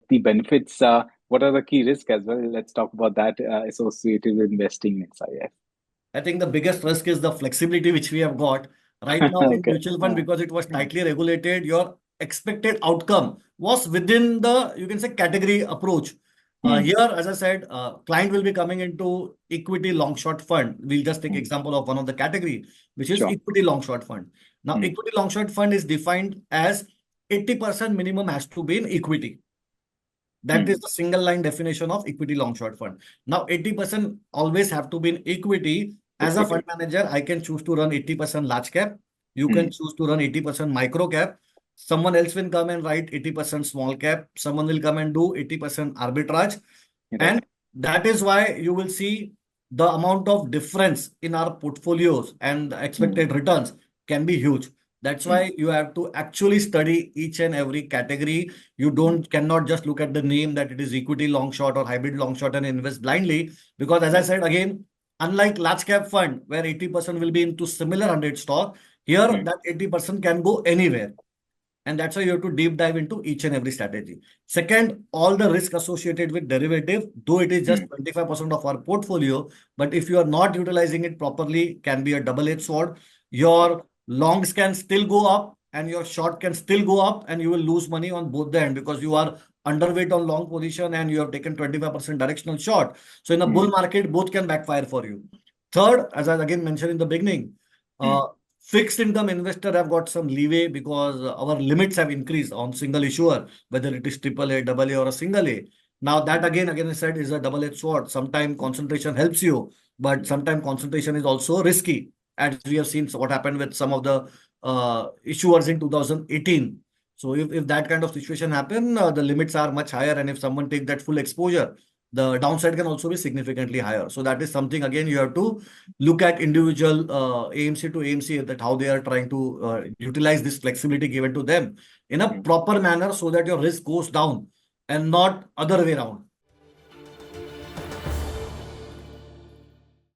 the benefits, what are the key risks as well? Let's talk about that associated with investing in SIF. I think the biggest risk is the flexibility which we have got right now in Okay. mutual fund because it was tightly regulated. Your expected outcome was within the, you can say, category approach. Mm, Here, as I said, client will be coming into equity long short fund. We'll just take mm, example of one of the category, which is sure. equity long short fund. Now, Mm, equity long short fund is defined as 80% minimum has to be in equity. That is mm, the single line definition of equity long short fund. Now, 80% always have to be in equity. As a fund equity. manager, I can choose to run 80% large cap. You can Mm, choose to run 80% micro cap. Someone else will come and write 80% small cap. Someone will come and do 80% arbitrage. right. And that is why you will see the amount of difference in our portfolios and the Mm, expected returns can be huge. That's mm, why you have to actually study each and every category. You mm, don't cannot just look at the name that it is equity long short or hybrid long short and invest blindly. Because as I right. said again, unlike large cap fund where 80% will be into similar 100 stock, here Mm, that 80% can go anywhere. And that's why you have to deep dive into each and every strategy. Second, all the risk associated with derivative, though it is just mm, 25% of our portfolio, but if you are not utilizing it properly, can be a double-edged sword. Your longs can still go up and your short can still go up, and you will lose money on both the end because you are underweight on long position and you have taken 25% directional short. So in a bull mm, market, both can backfire for you. Third, as I again mentioned in the beginning, mm, uh, fixed income investor have got some leeway because our limits have increased on single issuer, whether it is triple A, double A, or a single A. Now that mm, again I said is a double-edged sword. Sometimes concentration helps you, but sometimes concentration is also risky, as we have seen what happened with some of the issuers in 2018. So if that kind of situation happen, the limits are much higher, and if someone take that full exposure, the downside can also be significantly higher. So that is something again you have to look at individual AMC to AMC that how they are trying to utilize this flexibility given to them in a mm. proper manner so that your risk goes down and not other way around.